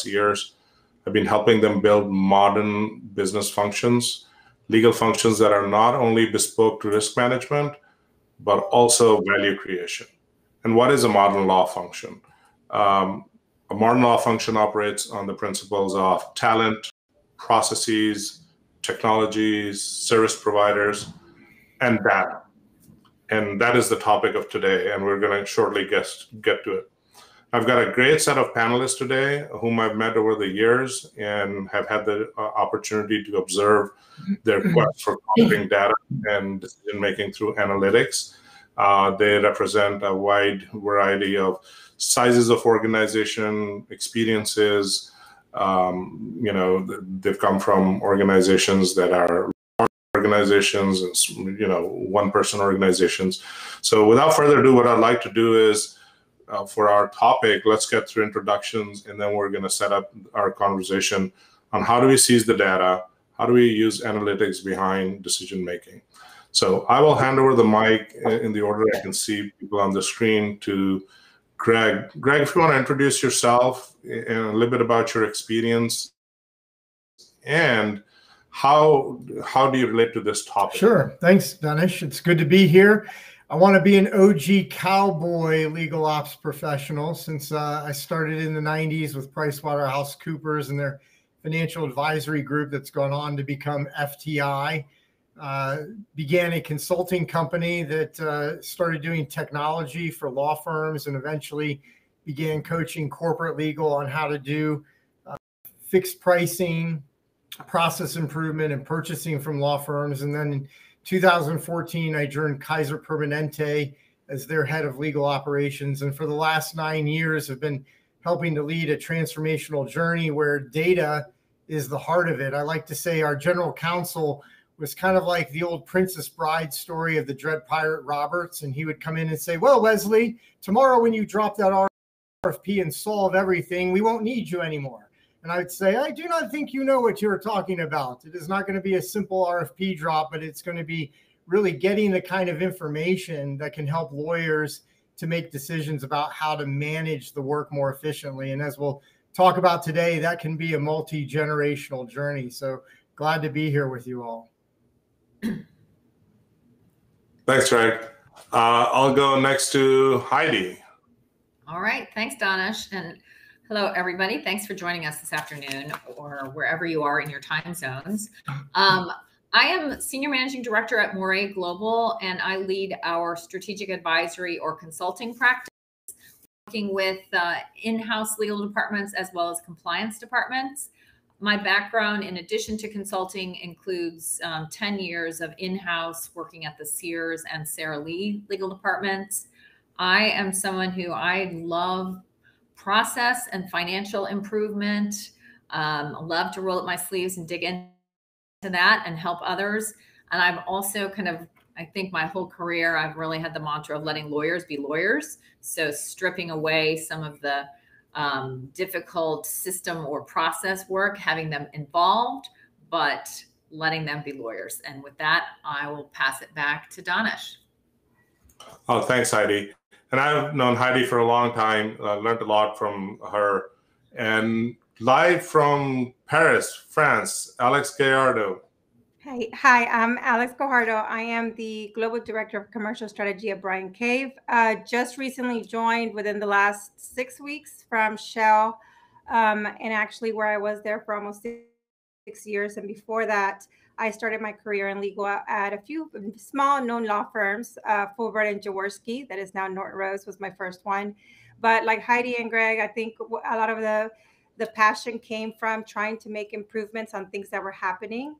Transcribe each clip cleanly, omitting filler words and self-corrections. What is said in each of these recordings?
plus years. I've been helping them build modern business functions, legal functions that are not only bespoke to risk management, but also value creation. And what is a modern law function? A modern law function operates on the principles of talent, processes, technologies, service providers, and data. And that is the topic of today, and we're going to shortly get to it. I've got a great set of panelists today whom I've met over the years and have had the opportunity to observe their quest for collecting data and decision making through analytics. They represent a wide variety of sizes of organization, experiences. They've come from organizations that are organizations and one-person organizations. So without further ado, what I'd like to do is for our topic, let's get through introductions, and then we're going to set up our conversation on how do we seize the data, how do we use analytics behind decision making. So I will hand over the mic in the order I can see people on the screen to Greg. Greg, if you want to introduce yourself and a little bit about your experience and how do you relate to this topic? Sure. Thanks, Danish. It's good to be here. I want to be an OG cowboy legal ops professional since I started in the 90s with PricewaterhouseCoopers and their financial advisory group that's gone on to become FTI. Began a consulting company that started doing technology for law firms and eventually began coaching corporate legal on how to do fixed pricing, process improvement, and purchasing from law firms. And then in 2014, I joined Kaiser Permanente as their head of legal operations. And for the last 9 years, have been helping to lead a transformational journey where data is the heart of it. I like to say our general counsel was kind of like the old Princess Bride story of the Dread Pirate Roberts. And he would come in and say, well, Wesley, tomorrow when you drop that RFP and solve everything, we won't need you anymore. And I would say, I do not think you know what you're talking about. It is not going to be a simple RFP drop, but it's going to be really getting the kind of information that can help lawyers to make decisions about how to manage the work more efficiently. And as we'll talk about today, that can be a multi-generational journey. So glad to be here with you all. Thanks, Greg. I'll go next to Heidi. All right. Thanks, Danish. And hello, everybody. Thanks for joining us this afternoon or wherever you are in your time zones. I am Senior Managing Director at Moray Global, and I lead our strategic advisory or consulting practice, working with in-house legal departments as well as compliance departments. My background, in addition to consulting, includes 10 years of in-house working at the Sears and Sara Lee legal departments. I am someone who I love process and financial improvement. Love to roll up my sleeves and dig into that and help others. And I've also I think my whole career, I've really had the mantra of letting lawyers be lawyers. So stripping away some of the difficult system or process work, having them involved, but letting them be lawyers. And with that, I will pass it back to Danish. Oh, thanks, Heidi. And I've known Heidi for a long time, learned a lot from her. And live from Paris, France, Alex Gallardo. Hi, I'm Alex Gajardo. I am the Global Director of Commercial Strategy at Bryan Cave. Just recently joined within the last 6 weeks from Shell, and actually where I was there for almost 6 years. And before that, I started my career in legal at a few small known law firms, Fulbright and Jaworski, that is now Norton Rose, was my first one. But like Heidi and Greg, I think a lot of the passion came from trying to make improvements on things that were happening.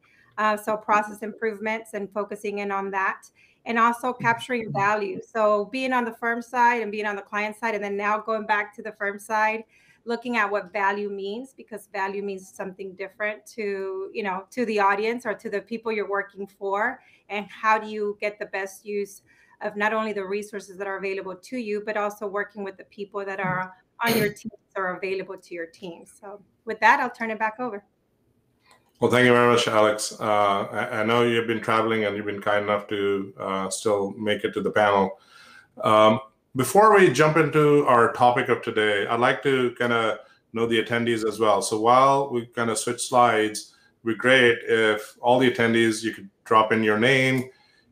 So process improvements and focusing in on that, and also capturing value. So being on the firm side and being on the client side, and then now going back to the firm side, looking at what value means, because value means something different to the audience or to the people you're working for, and how do you get the best use of not only the resources that are available to you, but also working with the people that are on your teams or available to your team. So with that, I'll turn it back over. Well, thank you very much, Alex. I know you've been traveling and you've been kind enough to still make it to the panel. Before we jump into our topic of today, I'd like to kind of know the attendees as well. So while we kind of switch slides, it'd be great if all the attendees, you could drop in your name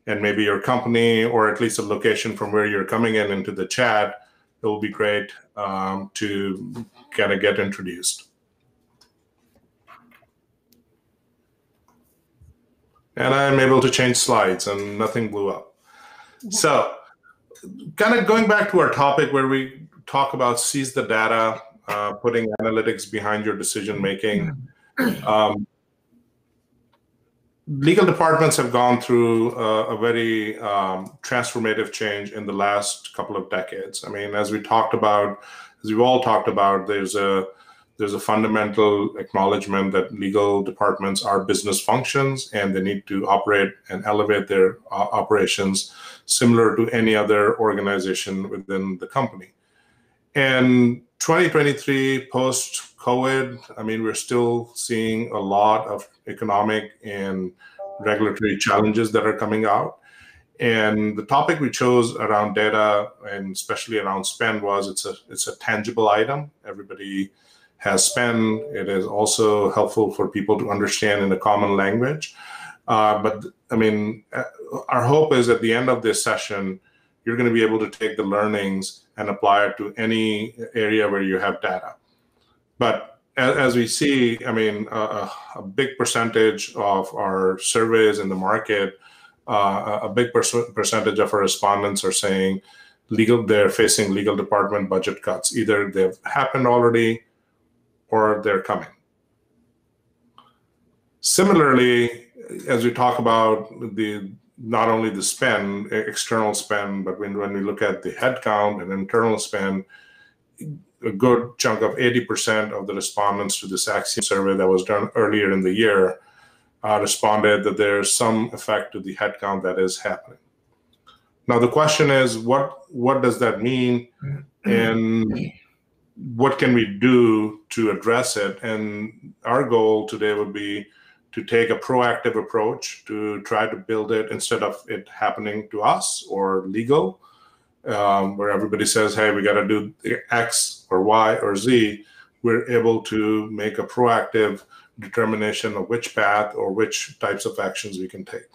and maybe your company, or at least a location from where you're coming in into the chat. It will be great to kind of get introduced. And I'm able to change slides and nothing blew up. So kind of going back to our topic where we talk about seize the data, putting analytics behind your decision making. Legal departments have gone through a very transformative change in the last couple of decades. I mean, as we've all talked about, there's a fundamental acknowledgement that legal departments are business functions and they need to operate and elevate their operations similar to any other organization within the company. And 2023, post-COVID, I mean, we're still seeing a lot of economic and regulatory challenges that are coming out. And the topic we chose around data, and especially around spend, was it's a tangible item. Everybody has spend. It is also helpful for people to understand in a common language. But I mean, our hope is at the end of this session, you're going to be able to take the learnings and apply it to any area where you have data. But as we see, I mean, a big percentage of our surveys in the market, a big percentage of our respondents are saying they're facing legal department budget cuts. Either they've happened already or they're coming. Similarly, as we talk about not only the spend, external spend, but when we look at the headcount and internal spend, a good chunk of 80% of the respondents to this Axiom survey that was done earlier in the year responded that there's some effect to the headcount that is happening. Now, the question is, what does that mean? And what can we do to address it? And our goal today would be to take a proactive approach to try to build it instead of it happening to us or legal, where everybody says, hey, we got to do X or Y or Z. We're able to make a proactive determination of which path or which types of actions we can take.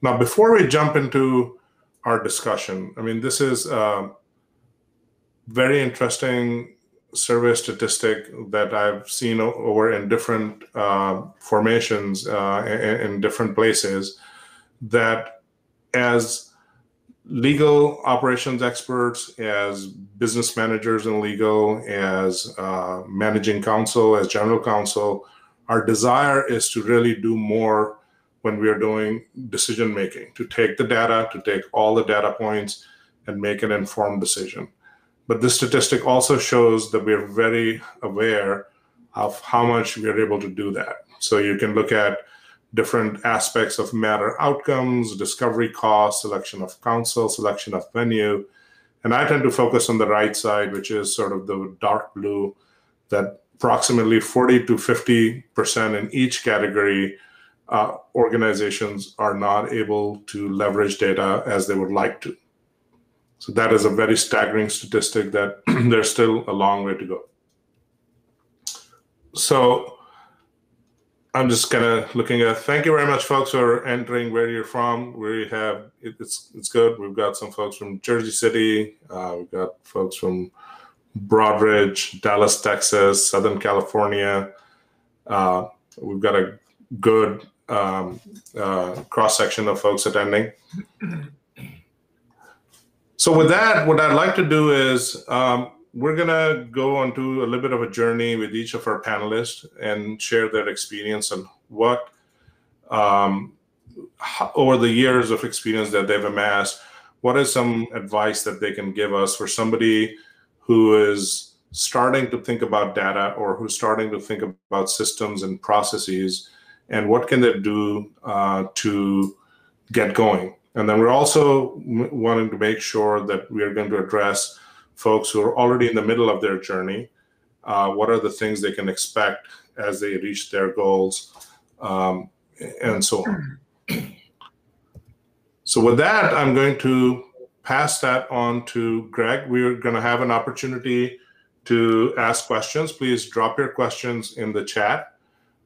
Now, before we jump into our discussion, I mean, this is a very interesting survey statistic that I've seen over in different formations in different places, that as legal operations experts, as business managers in legal, as managing counsel, as general counsel, our desire is to really do more when we are doing decision making, to take the data, to take all the data points and make an informed decision. But this statistic also shows that we're very aware of how much we are able to do that. So you can look at different aspects of matter outcomes, discovery costs, selection of counsel, selection of venue. And I tend to focus on the right side, which is sort of the dark blue, that approximately 40 to 50% in each category, organizations are not able to leverage data as they would like to. So that is a very staggering statistic that there's still a long way to go. So I'm just kind of looking at, thank you very much, folks, for entering where you're from. We have, it's good. We've got some folks from Jersey City. We've got folks from Broadridge, Dallas, Texas, Southern California. We've got a good cross-section of folks attending. So with that, what I'd like to do is we're going to go on to a little bit of a journey with each of our panelists and share their experience and what, over the years of experience that they've amassed, what is some advice that they can give us for somebody who is starting to think about data or who's starting to think about systems and processes, and what can they do to get going? And then we're also wanting to make sure that we are going to address folks who are already in the middle of their journey. What are the things they can expect as they reach their goals, and so on. So with that, I'm going to pass that on to Greg. We're going to have an opportunity to ask questions, please drop your questions in the chat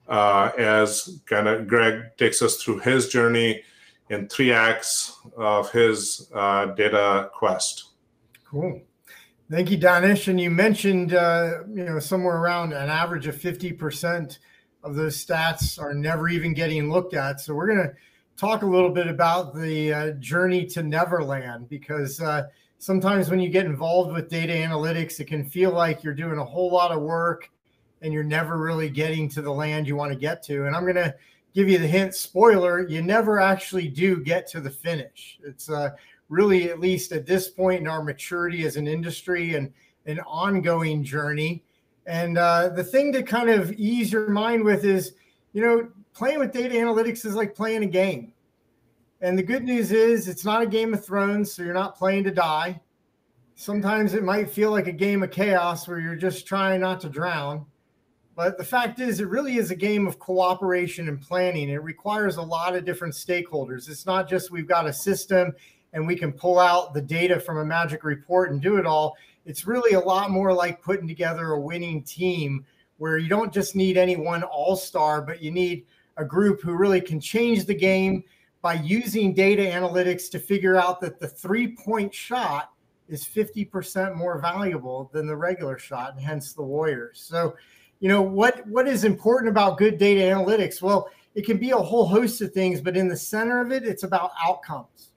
as kind of Greg takes us through his journey in 3 acts of his data quest. Cool. Thank you, Danish. And you mentioned, somewhere around an average of 50% of those stats are never even getting looked at. So we're going to talk a little bit about the journey to Neverland, because sometimes when you get involved with data analytics, it can feel like you're doing a whole lot of work and you're never really getting to the land you want to get to. And I'm going to give you the hint, spoiler, you never actually do get to the finish. It's really, at least at this point in our maturity as an industry, and an ongoing journey. And the thing to kind of ease your mind with is, playing with data analytics is like playing a game. And the good news is it's not a Game of Thrones, so you're not playing to die. Sometimes it might feel like a game of chaos where you're just trying not to drown. But the fact is, it really is a game of cooperation and planning. It requires a lot of different stakeholders. It's not just we've got a system and we can pull out the data from a magic report and do it all. It's really a lot more like putting together a winning team, where you don't just need any one all-star, but you need a group who really can change the game by using data analytics to figure out that the 3-point shot is 50% more valuable than the regular shot, and hence the Warriors. So, what is important about good data analytics? Well, it can be a whole host of things, but in the center of it, it's about outcomes.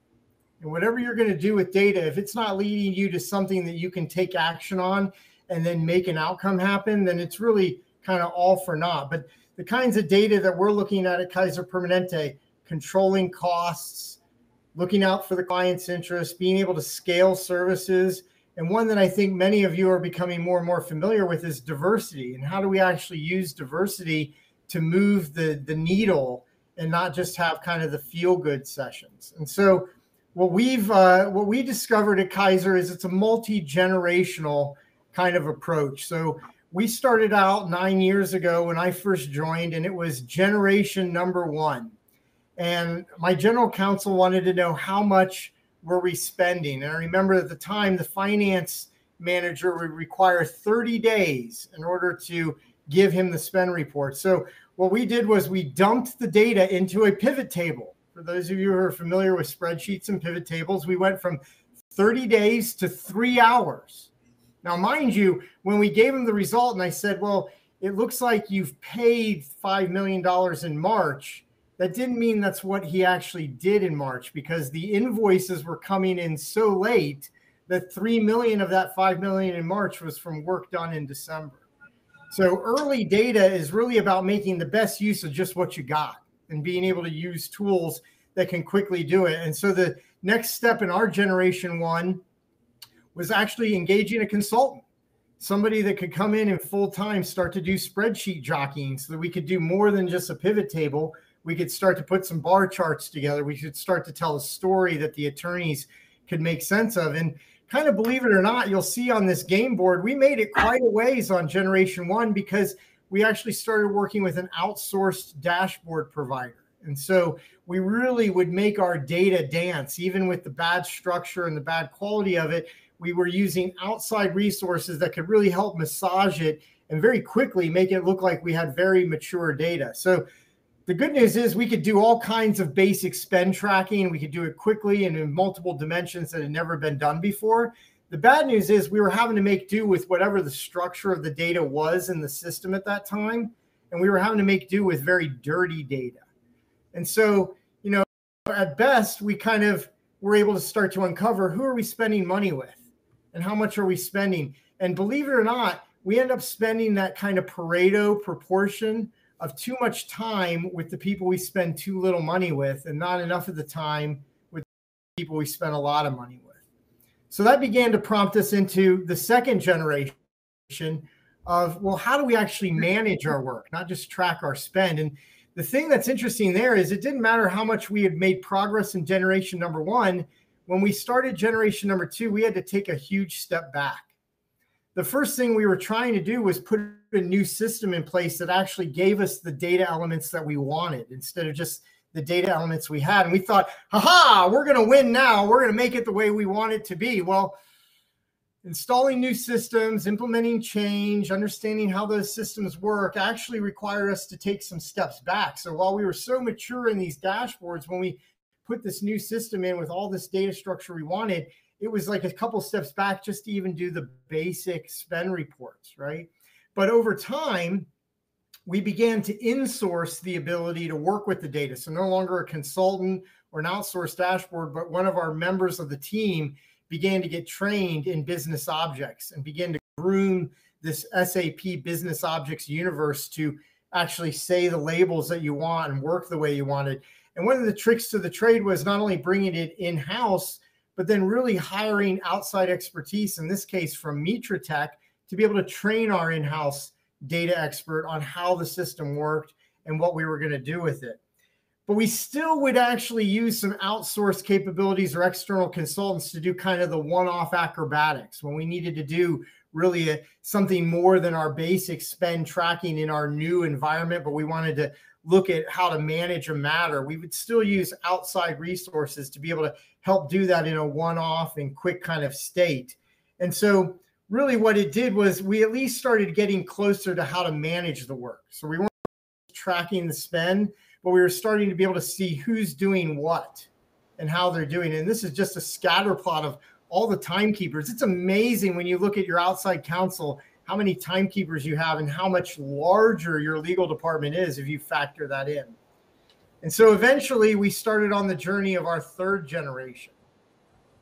And whatever you're going to do with data, if it's not leading you to something that you can take action on and then make an outcome happen, then it's really kind of all for naught. But the kinds of data that we're looking at Kaiser Permanente, controlling costs, looking out for the client's interests, being able to scale services. And one that I think many of you are becoming more and more familiar with is diversity. And how do we actually use diversity to move the needle and not just have kind of the feel-good sessions? And so what we discovered at Kaiser is it's a multi-generational kind of approach. So we started out 9 years ago when I first joined, and it was generation number 1. And my general counsel wanted to know how much were we spending. And I remember at the time, the finance manager would require 30 days in order to give him the spend report. So what we did was we dumped the data into a pivot table. For those of you who are familiar with spreadsheets and pivot tables, we went from 30 days to 3 hours. Now, mind you, when we gave him the result and I said, well, it looks like you've paid $5 million in March, that didn't mean that's what he actually did in March, because the invoices were coming in so late that 3 million of that 5 million in March was from work done in December. So early data is really about making the best use of just what you got and being able to use tools that can quickly do it. And so the next step in our generation 1 was actually engaging a consultant, somebody that could come in and full-time start to do spreadsheet jockeying so that we could do more than just a pivot table. We could start to put some bar charts together. We could start to tell a story that the attorneys could make sense of. And kind of, believe it or not, you'll see on this game board, we made it quite a ways on generation 1 because we actually started working with an outsourced dashboard provider. And so we really would make our data dance, even with the bad structure and the bad quality of it. We were using outside resources that could really help massage it and very quickly make it look like we had very mature data. So the good news is we could do all kinds of basic spend tracking. We could do it quickly and in multiple dimensions that had never been done before. The bad news is we were having to make do with whatever the structure of the data was in the system at that time. And we were having to make do with very dirty data. And so, at best, we kind of were able to start to uncover who are we spending money with and how much are we spending. And believe it or not, we end up spending that kind of Pareto proportion of too much time with the people we spend too little money with and not enough of the time with people we spend a lot of money with. So that began to prompt us into the second generation of, well, how do we actually manage our work, not just track our spend? And the thing that's interesting there is it didn't matter how much we had made progress in generation number 1. When we started generation number 2, we had to take a huge step back. The first thing we were trying to do was put a new system in place that actually gave us the data elements that we wanted instead of just the data elements we had. And we thought, we're going to win now. We're going to make it the way we want it to be. Well, installing new systems, implementing change, understanding how those systems work actually require us to take some steps back. So while we were so mature in these dashboards, when we put this new system in with all this data structure we wanted, it was like a couple steps back just to even do the basic spend reports, right? But over time, we began to insource the ability to work with the data. So no longer a consultant or an outsourced dashboard, but one of our members of the team began to get trained in business objects and began to groom this SAP business objects universe to actually say the labels that you want and work the way you wanted. And one of the tricks to the trade was not only bringing it in-house, but then really hiring outside expertise, in this case from Mitra Tech, to be able to train our in-house data expert on how the system worked and what we were going to do with it. But we still would actually use some outsourced capabilities or external consultants to do kind of the one-off acrobatics when we needed to do really something more than our basic spend tracking in our new environment, but we wanted to look at how to manage a matter. We would still use outside resources to be able to help do that in a one-off and quick kind of state. And so really what it did was we at least started getting closer to how to manage the work. So we weren't tracking the spend, but we were starting to be able to see who's doing what and how they're doing it. And this is just a scatter plot of all the timekeepers. It's amazing when you look at your outside counsel, how many timekeepers you have and how much larger your legal department is if you factor that in. And so eventually we started on the journey of our third generation.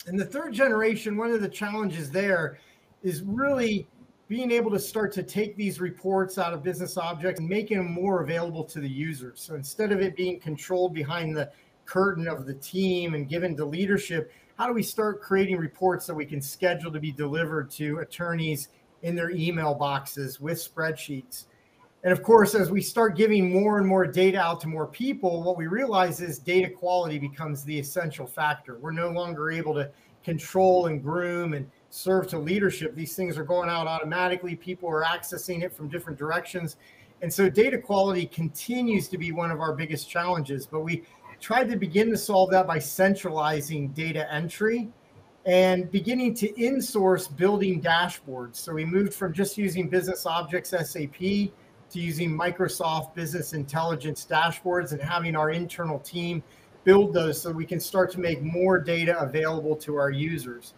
And the third generation, one of the challenges there is really being able to start to take these reports out of business objects and making them more available to the users. So instead of it being controlled behind the curtain of the team and given to leadership, how do we start creating reports that we can schedule to be delivered to attorneys in their email boxes with spreadsheets? And of course, as we start giving more and more data out to more people, what we realize is data quality becomes the essential factor. We're no longer able to control and groom and serve to leadership. These things are going out automatically. People are accessing it from different directions. And so data quality continues to be one of our biggest challenges, but we tried to begin to solve that by centralizing data entry and beginning to insource building dashboards. So we moved from just using Business Objects SAP to using Microsoft Business Intelligence dashboards and having our internal team build those so we can start to make more data available to our users.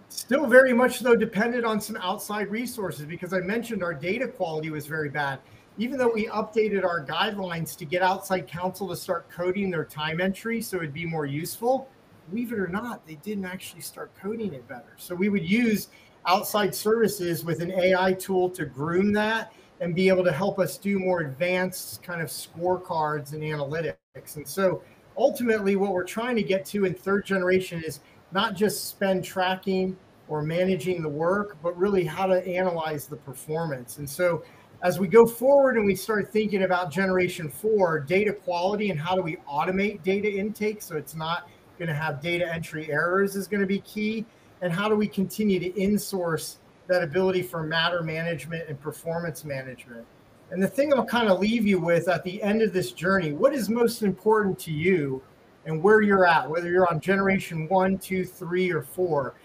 Still very much though dependent on some outside resources because I mentioned our data quality was very bad. Even though we updated our guidelines to get outside counsel to start coding their time entry so it'd be more useful, believe it or not, they didn't actually start coding it better. So we would use outside services with an AI tool to groom that and be able to help us do more advanced kind of scorecards and analytics. And so ultimately what we're trying to get to in third generation is not just spend tracking or managing the work, but really how to analyze the performance. And so as we go forward and we start thinking about generation 4, data quality and how do we automate data intake so it's not going to have data entry errors is going to be key. And how do we continue to insource that ability for matter management and performance management? And the thing I'll kind of leave you with at the end of this journey, what is most important to you and where you're at, whether you're on generation 1, 2, 3, or 4.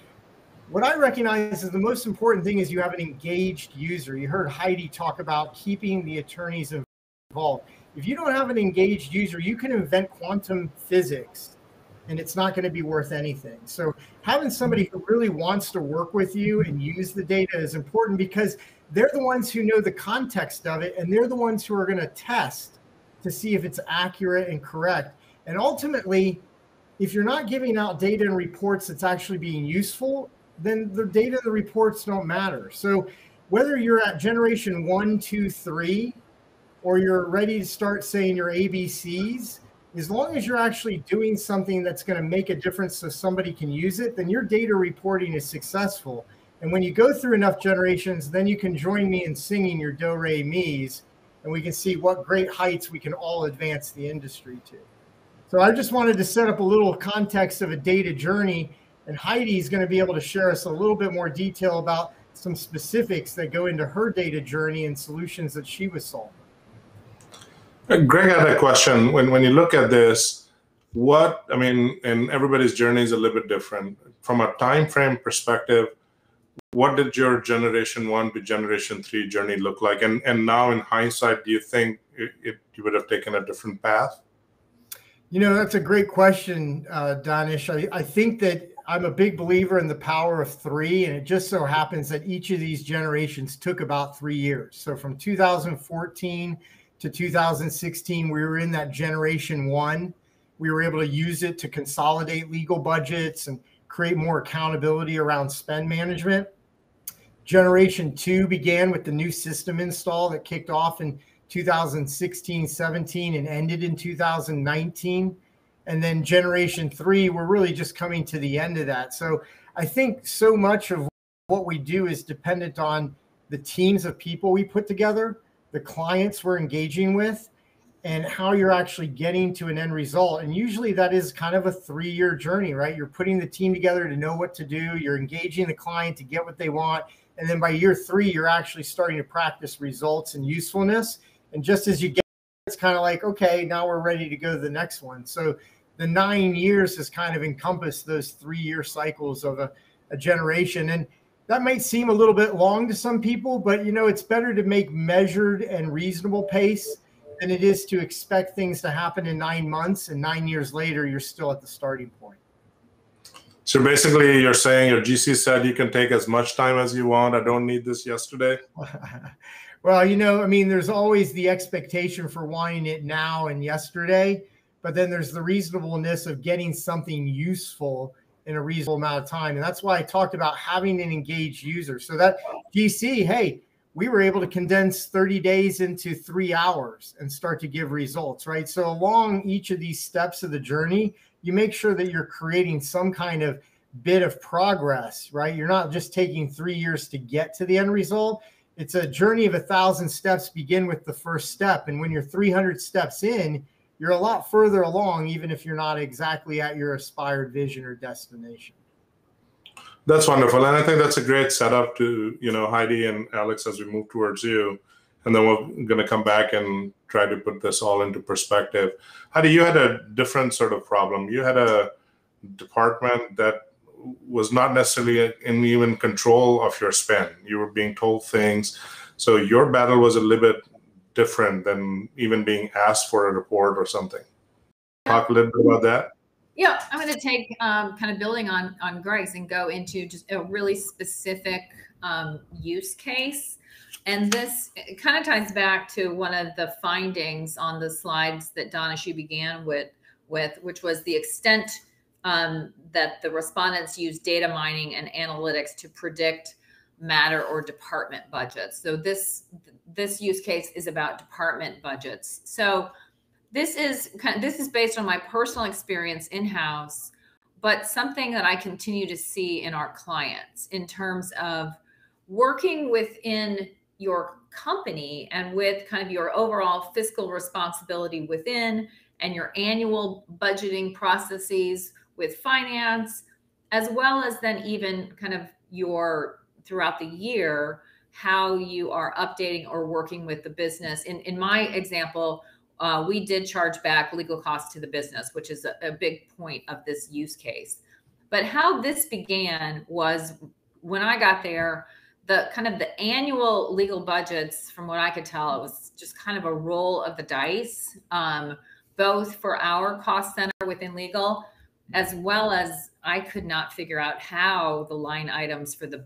What I recognize is the most important thing is you have an engaged user. You heard Heidi talk about keeping the attorneys involved. If you don't have an engaged user, you can invent quantum physics and it's not going to be worth anything. So having somebody who really wants to work with you and use the data is important because they're the ones who know the context of it and they're the ones who are going to test to see if it's accurate and correct. And ultimately, if you're not giving out data and reports that's actually being useful, then the data and the reports don't matter. So whether you're at generation 1, 2, 3, or you're ready to start saying your ABCs, as long as you're actually doing something that's going to make a difference so somebody can use it, then your data reporting is successful. And when you go through enough generations, then you can join me in singing your do-re-mis, and we can see what great heights we can all advance the industry to. So I just wanted to set up a little context of a data journey, and Heidi is going to be able to share us a little bit more detail about some specifics that go into her data journey and solutions that she was solving. Greg had a question. When you look at this, and everybody's journey is a little bit different. From a time frame perspective, what did your generation 1 to generation 3 journey look like? And now in hindsight, do you think you would have taken a different path? That's a great question, Danish. I think that I'm a big believer in the power of 3, and it just so happens that each of these generations took about 3 years. So from 2014 to 2016, we were in that generation 1. We were able to use it to consolidate legal budgets and create more accountability around spend management. Generation 2 began with the new system install that kicked off in 2016, 17, and ended in 2019. And then generation 3, we're really just coming to the end of that. So I think so much of what we do is dependent on the teams of people we put together, the clients we're engaging with, and how you're actually getting to an end result. And usually that is kind of a 3-year journey, right? You're putting the team together to know what to do. You're engaging the client to get what they want. And then by year 3, you're actually starting to practice results and usefulness. And just as you get, it's kind of like, okay, now we're ready to go to the next one. So the 9 years has kind of encompassed those 3-year cycles of a generation. And that might seem a little bit long to some people, but it's better to make measured and reasonable pace than it is to expect things to happen in 9 months, and 9 years later, you're still at the starting point. So basically you're saying your GC said you can take as much time as you want. I don't need this yesterday. Well, there's always the expectation for wanting it now and yesterday, but then there's the reasonableness of getting something useful in a reasonable amount of time. And that's why I talked about having an engaged user. So that GC, hey, we were able to condense 30 days into 3 hours and start to give results, right? So along each of these steps of the journey, you make sure that you're creating some kind of bit of progress, right? You're not just taking 3 years to get to the end result. It's a journey of 1,000 steps. Begin with the first step. And when you're 300 steps in, you're a lot further along, even if you're not exactly at your aspired vision or destination. That's wonderful. And I think that's a great setup to, Heidi and Alex, as we move towards you. And then we're going to come back and try to put this all into perspective. Heidi, you had a different sort of problem. You had a department that was not necessarily in even control of your spend. You were being told things. So your battle was a little bit different than even being asked for a report or something. Talk a little bit about that. Yeah, I'm going to take kind of building on Greg's and go into just a really specific use case. And this kind of ties back to one of the findings on the slides that Danish began with, which was the extent that the respondents use data mining and analytics to predict matter or department budgets. So this use case is about department budgets. So this is based on my personal experience in-house, but something that I continue to see in our clients in terms of working within your company and with kind of your overall fiscal responsibility within and your annual budgeting processes with finance, as well as then even kind of your throughout the year, how you are updating or working with the business. In my example, we did charge back legal costs to the business, which is a big point of this use case. But how this began was when I got there, the kind of the annual legal budgets, from what I could tell, it was just kind of a roll of the dice, both for our cost center within legal, as well as I could not figure out how the line items for the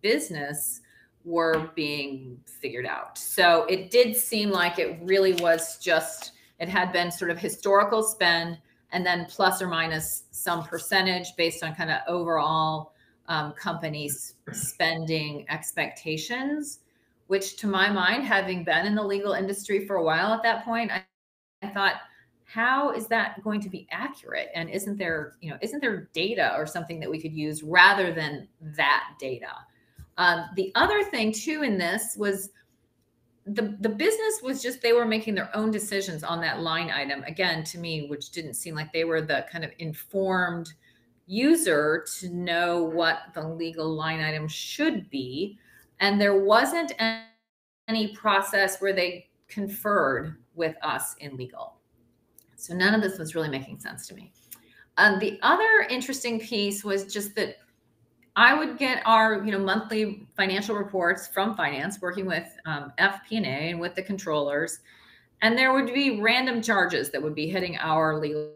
business were being figured out. So it did seem like it really was just, it had been sort of historical spend and then plus or minus some percentage based on kind of overall companies' spending expectations, which to my mind, having been in the legal industry for a while at that point, I thought, how is that going to be accurate? And isn't there data or something that we could use rather than that data? The other thing too in this was the business was just, they were making their own decisions on that line item, again, to me, which didn't seem like they were the kind of informed user to know what the legal line item should be. And there wasn't any process where they conferred with us in legal. So none of this was really making sense to me. The other interesting piece was just that I would get our, monthly financial reports from finance, working with FP&A and with the controllers. And there would be random charges that would be hitting our legal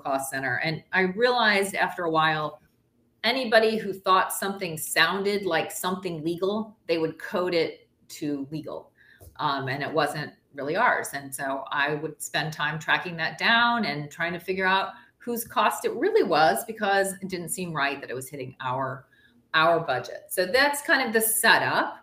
cost center. And I realized after a while, anybody who thought something sounded like something legal, they would code it to legal. And it wasn't really ours. And so I would spend time tracking that down and trying to figure out whose cost it really was, because it didn't seem right that it was hitting our budget. So that's kind of the setup.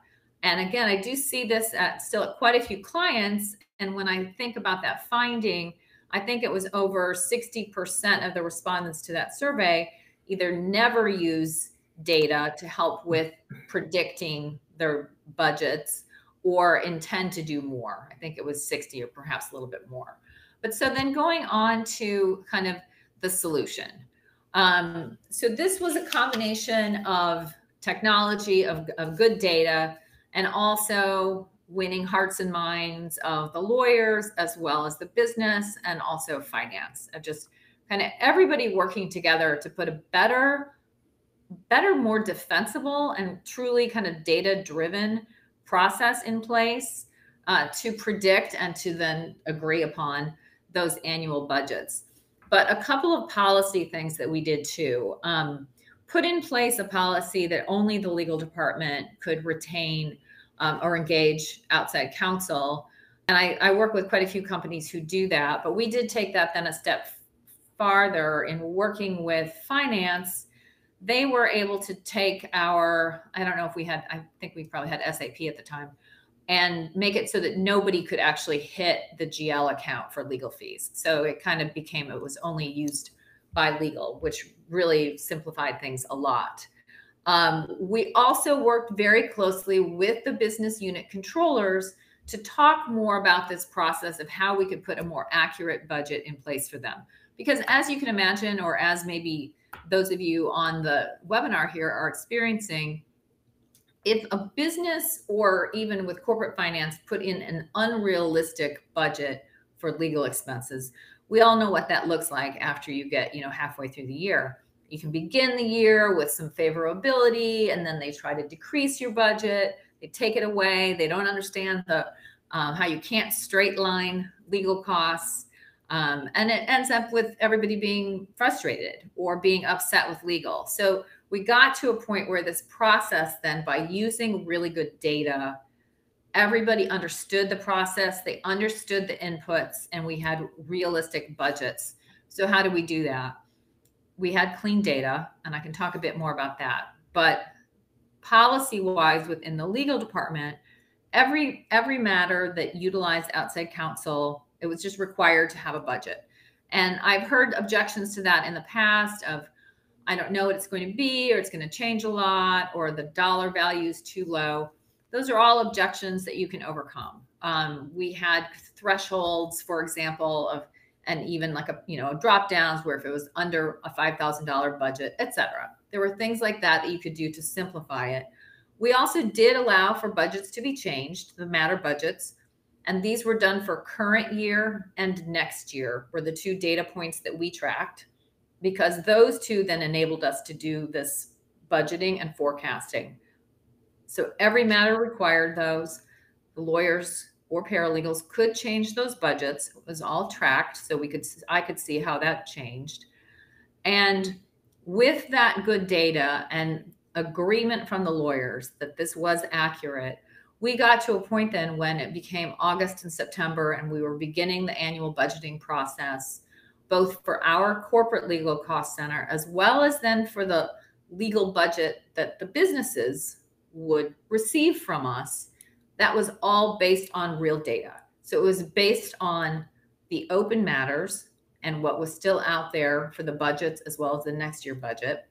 And again, I do see this still at quite a few clients. And when I think about that finding, I think it was over 60% of the respondents to that survey either never use data to help with predicting their budgets or intend to do more. I think it was 60 or perhaps a little bit more. But so then going on to kind of the solution. So this was a combination of technology, of good data, and also winning hearts and minds of the lawyers, as well as the business, and also finance, of just kind of everybody working together to put a better, more defensible and truly kind of data-driven process in place to predict and to then agree upon those annual budgets. But a couple of policy things that we did too. Put in place a policy that only the legal department could retain or engage outside counsel. And I work with quite a few companies who do that, but we did take that then a step farther in working with finance. They were able to take I don't know if we had, I think we probably had SAP at the time, and make it so that nobody could actually hit the GL account for legal fees. So it kind of became, it was only used by legal, which really simplified things a lot. We also worked very closely with the business unit controllers to talk more about this process of how we could put a more accurate budget in place for them. Because as you can imagine, or as maybe those of you on the webinar here are experiencing, if a business or even with corporate finance put in an unrealistic budget for legal expenses, we all know what that looks like after you get, halfway through the year. You can begin the year with some favorability, and then they try to decrease your budget. They take it away. They don't understand how you can't straight line legal costs. And it ends up with everybody being frustrated or being upset with legal. So we got to a point where this process then, by using really good data, everybody understood the process, they understood the inputs, and we had realistic budgets. So how do we do that? We had clean data, and I can talk a bit more about that. But policy-wise within the legal department, every matter that utilized outside counsel, it was just required to have a budget. And I've heard objections to that in the past of, I don't know what it's going to be, or it's going to change a lot, or the dollar value is too low. Those are all objections that you can overcome. We had thresholds, for example, of, and even like drop downs where if it was under a $5,000 budget, etc. There were things like that you could do to simplify it. We also did allow for budgets to be changed, the matter budgets, and these were done for current year and next year were the two data points that we tracked, because those two then enabled us to do this budgeting and forecasting. So every matter required those. The lawyers or paralegals could change those budgets. It was all tracked, so I could see how that changed. And with that good data and agreement from the lawyers that this was accurate, we got to a point then when it became August and September, and we were beginning the annual budgeting process, both for our corporate legal cost center, as well as then for the legal budget that the businesses would receive from us. That was all based on real data. So it was based on the open matters and what was still out there for the budgets, as well as the next year budget.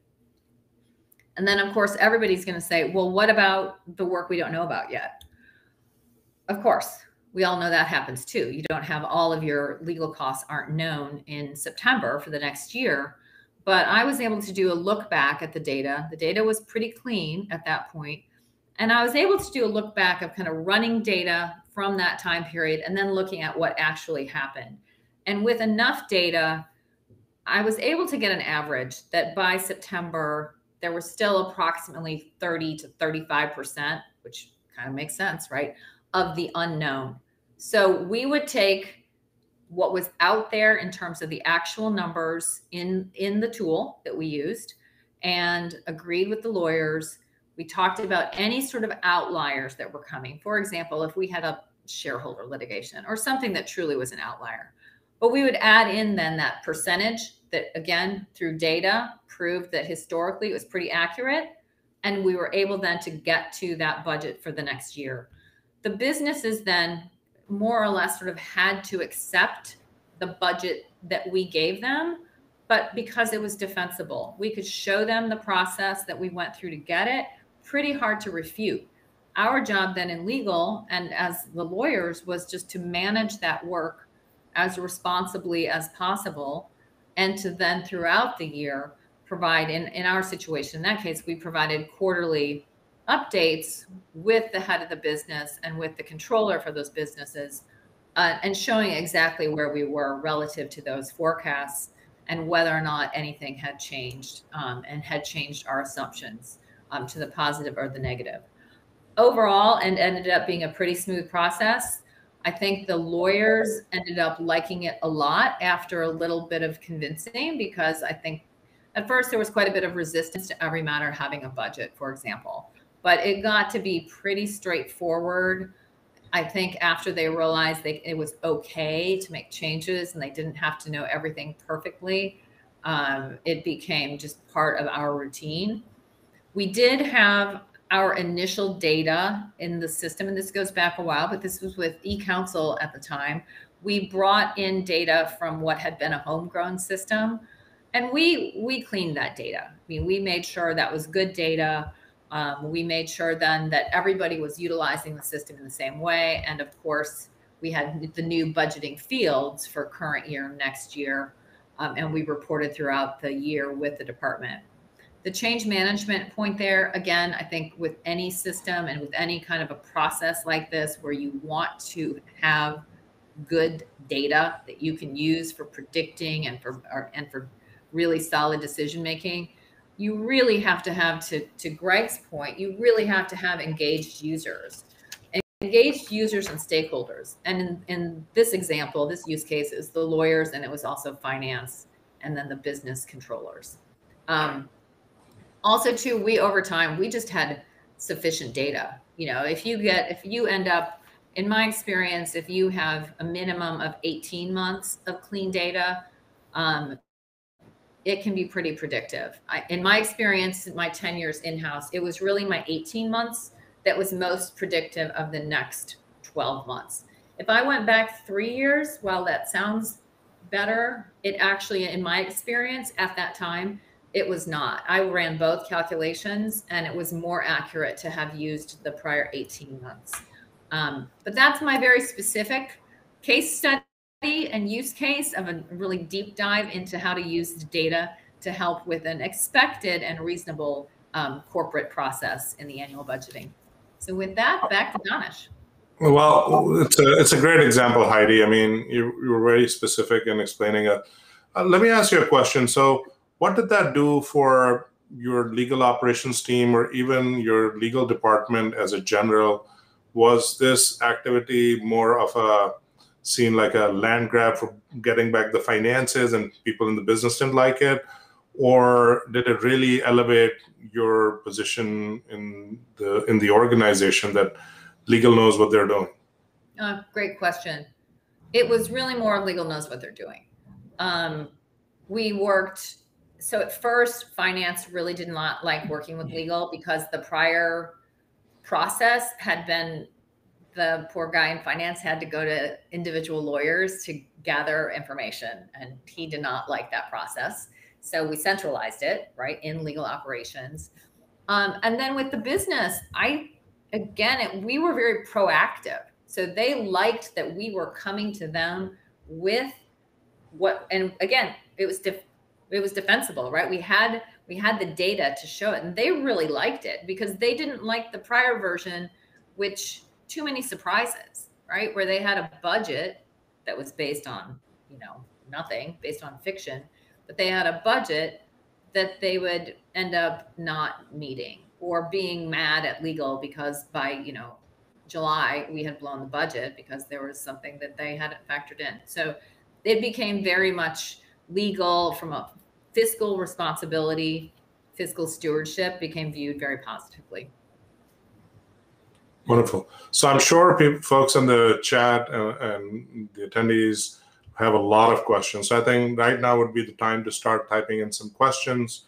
And then, of course, everybody's going to say, well, what about the work we don't know about yet? Of course, we all know that happens too. You don't have all of your legal costs aren't known in September for the next year. But I was able to do a look back at the data. The data was pretty clean at that point. And I was able to do a look back of kind of running data from that time period and then looking at what actually happened. And with enough data, I was able to get an average that by September, there were still approximately 30 to 35%, which kind of makes sense, right, of the unknown. So we would take what was out there in terms of the actual numbers in the tool that we used and agreed with the lawyers. We talked about any sort of outliers that were coming. For example, if we had a shareholder litigation or something that truly was an outlier. But we would add in then that percentage that, again, through data proved that historically it was pretty accurate. And we were able then to get to that budget for the next year. The businesses then more or less sort of had to accept the budget that we gave them, but because it was defensible, we could show them the process that we went through to get it, pretty hard to refute. Our job then in legal and as the lawyers was just to manage that work as responsibly as possible, and to then throughout the year provide, in our situation, in that case, we provided quarterly updates with the head of the business and with the controller for those businesses, and showing exactly where we were relative to those forecasts and whether or not anything had changed, and had changed our assumptions to the positive or the negative. Overall, and ended up being a pretty smooth process. I think the lawyers ended up liking it a lot after a little bit of convincing, because I think at first there was quite a bit of resistance to every matter having a budget, for example. But it got to be pretty straightforward. I think after they realized it was okay to make changes and they didn't have to know everything perfectly, it became just part of our routine. We did have our initial data in the system, and this goes back a while, but this was with eCounsel at the time. We brought in data from what had been a homegrown system, and we cleaned that data. I mean, we made sure that was good data. We made sure then that everybody was utilizing the system in the same way. And of course, we had the new budgeting fields for current year, next year, and we reported throughout the year with the department. The change management point there, again, I think with any system and with any kind of a process like this, where you want to have good data that you can use for predicting and for really solid decision making, you really have to have, to Greg's point, you really have to have engaged users and stakeholders. And in this example, this use case is the lawyers, and it was also finance, and then the business controllers. Also too, over time, we just had sufficient data. You know, if you end up, in my experience, if you have a minimum of 18 months of clean data, it can be pretty predictive. In my experience, in my 10 years in-house, it was really my 18 months that was most predictive of the next 12 months. If I went back 3 years, while that sounds better, it actually, in my experience at that time, it was not. I ran both calculations, and it was more accurate to have used the prior 18 months. But that's my very specific case study and use case of a really deep dive into how to use the data to help with an expected and reasonable corporate process in the annual budgeting. So with that, back to Danish. Well, it's a great example, Heidi. I mean, you were very specific in explaining it. Let me ask you a question. So what did that do for your legal operations team, or even your legal department as a general? Was this activity more of a seen like a land grab for getting back the finances and people in the business didn't like it? Or did it really elevate your position in the organization that legal knows what they're doing? Great question. It was really more legal knows what they're doing. We worked, so at first, finance really did not like working with legal, because the prior process had been, the poor guy in finance had to go to individual lawyers to gather information, and he did not like that process. So we centralized it, right, in legal operations. And then with the business, we were very proactive. So they liked that we were coming to them with what, and again, it was defensible, right? We had the data to show it, and they really liked it, because they didn't like the prior version, which too many surprises, right? Where they had a budget that was based on, nothing, based on fiction, but they had a budget that they would end up not meeting or being mad at legal because by, July, we had blown the budget because there was something that they hadn't factored in. So it became very much legal from a fiscal responsibility, fiscal stewardship became viewed very positively. Wonderful. So I'm sure folks in the chat and the attendees have a lot of questions. So I think right now would be the time to start typing in some questions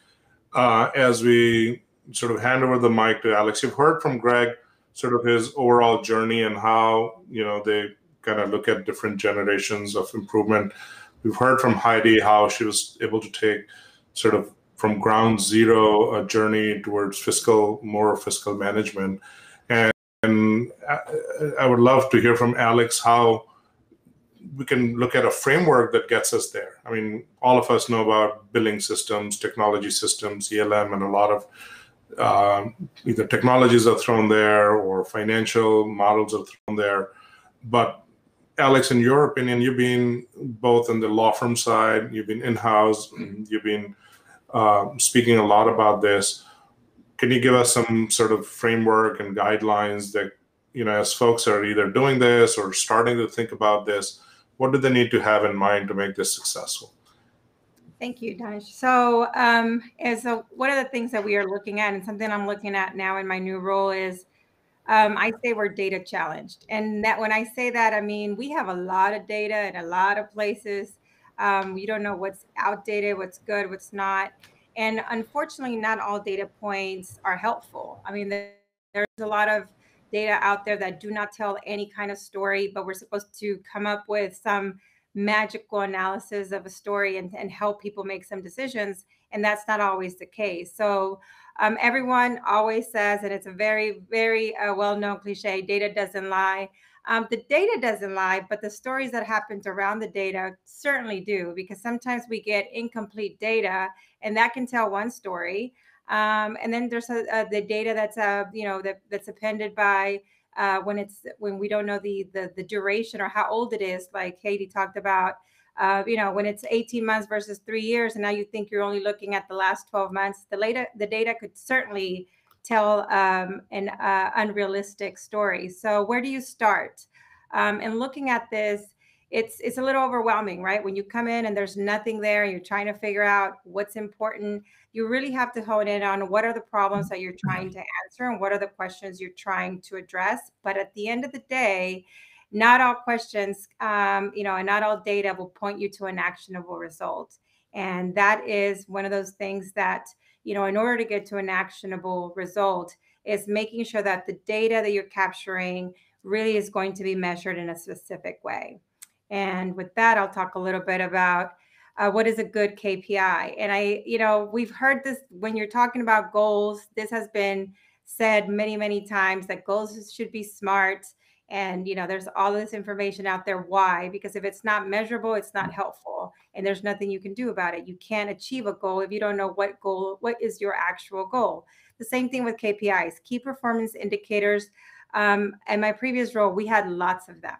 as we sort of hand over the mic to Alex. You've heard from Greg sort of his overall journey and how, they kind of look at different generations of improvement. We've heard from Heidi how she was able to take sort of from ground zero a journey towards more fiscal management. And I would love to hear from Alex how we can look at a framework that gets us there. I mean, all of us know about billing systems, technology systems, ELM, and a lot of either technologies are thrown there or financial models are thrown there. But Alex, in your opinion, you've been both in the law firm side, you've been in-house, you've been speaking a lot about this. Can you give us some sort of framework and guidelines that, as folks are either doing this or starting to think about this, what do they need to have in mind to make this successful? Thank you, Danish. So one of the things that we are looking at, and something I'm looking at now in my new role, is I say we're data challenged. And that when I say that, I mean, we have a lot of data in a lot of places. You don't know what's outdated, what's good, what's not. And unfortunately, not all data points are helpful. I mean, there's a lot of data out there that do not tell any kind of story, but we're supposed to come up with some magical analysis of a story and help people make some decisions. And that's not always the case. So everyone always says, and it's a very, very well-known cliche, data doesn't lie. The data doesn't lie, but the stories that happened around the data certainly do, because sometimes we get incomplete data and that can tell one story. And then there's the data that's that's appended by when we don't know the duration or how old it is, like Katie talked about. When it's 18 months versus 3 years, and now you think you're only looking at the last 12 months, the data could certainly tell an unrealistic story. So where do you start? And looking at this, it's a little overwhelming, right? When you come in and there's nothing there and you're trying to figure out what's important, you really have to hone in on what are the problems that you're trying to answer and what are the questions you're trying to address. But at the end of the day, not all questions, and not all data will point you to an actionable result. And that is one of those things that, in order to get to an actionable result, is making sure that the data that you're capturing really is going to be measured in a specific way. And with that, I'll talk a little bit about what is a good KPI. And we've heard this when you're talking about goals. This has been said many, many times that goals should be SMART. And, there's all this information out there. Why? Because if it's not measurable, it's not helpful. And there's nothing you can do about it. You can't achieve a goal if you don't know what is your actual goal. The same thing with KPIs, key performance indicators. In my previous role, we had lots of them.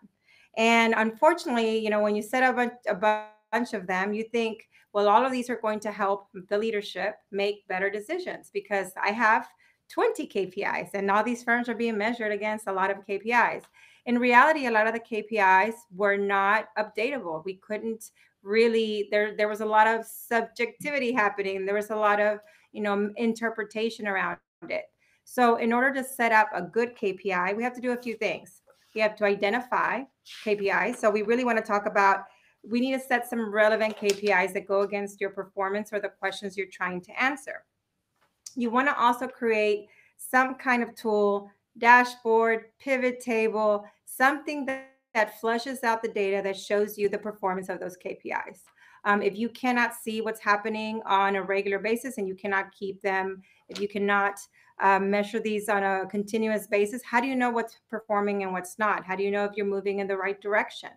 And unfortunately, when you set up a bunch of them, you think, well, all of these are going to help the leadership make better decisions because I have 20 KPIs and all these firms are being measured against a lot of KPIs. In reality, a lot of the KPIs were not updatable. We couldn't really, there was a lot of subjectivity happening. There was a lot of, interpretation around it. So in order to set up a good KPI, we have to do a few things. We have to identify KPIs. So we really want to talk about, we need to set some relevant KPIs that go against your performance or the questions you're trying to answer. You want to also create some kind of tool, dashboard, pivot table, something that flushes out the data that shows you the performance of those KPIs. If you cannot see what's happening on a regular basis and you cannot keep them, if you cannot measure these on a continuous basis, how do you know what's performing and what's not? How do you know if you're moving in the right direction?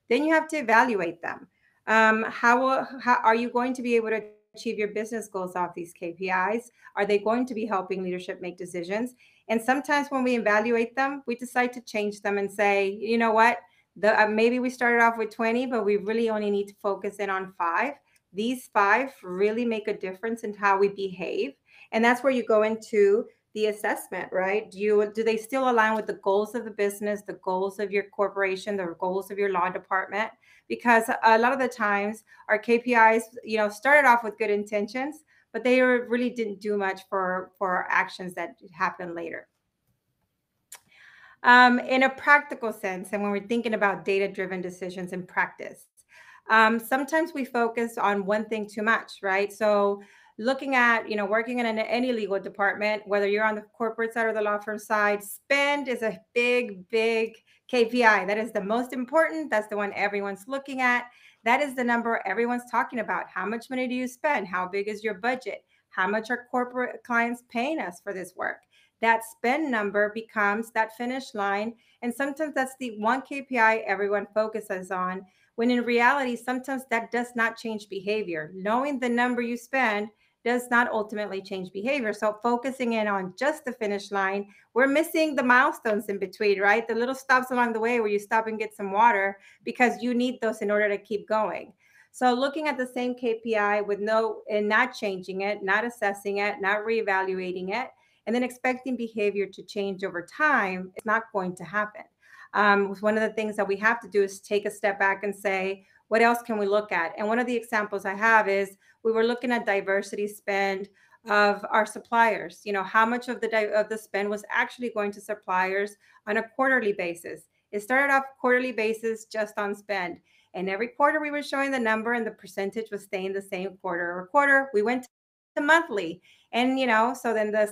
Then you have to evaluate them. How are you going to be able to achieve your business goals off these KPIs? Are they going to be helping leadership make decisions? And sometimes when we evaluate them, we decide to change them and say, you know what, maybe we started off with 20, but we really only need to focus in on 5 These 5 really make a difference in how we behave. And that's where you go into the assessment, right? Do they still align with the goals of the business, the goals of your corporation, the goals of your law department? Because a lot of the times our KPIs, started off with good intentions, but they really didn't do much for our actions that happened later. In a practical sense, and when we're thinking about data-driven decisions in practice, sometimes we focus on one thing too much, right? So looking at, working in any legal department, whether you're on the corporate side or the law firm side, spend is a big, big KPI. That is the most important. That's the one everyone's looking at. That is the number everyone's talking about. How much money do you spend? How big is your budget? How much are corporate clients paying us for this work? That spend number becomes that finish line. And sometimes that's the one KPI everyone focuses on, when in reality, sometimes that does not change behavior. Knowing the number you spend does not ultimately change behavior. So focusing in on just the finish line, we're missing the milestones in between, right? The little stops along the way where you stop and get some water because you need those in order to keep going. So looking at the same KPI and not changing it, not assessing it, not reevaluating it, and then expecting behavior to change over time is not going to happen. One of the things that we have to do is take a step back and say, what else can we look at? And one of the examples I have is we were looking at diversity spend of our suppliers. How much of the spend was actually going to suppliers on a quarterly basis? It started off quarterly basis just on spend. And every quarter we were showing the number and the percentage was staying the same quarter over quarter. We went to monthly. And, so then the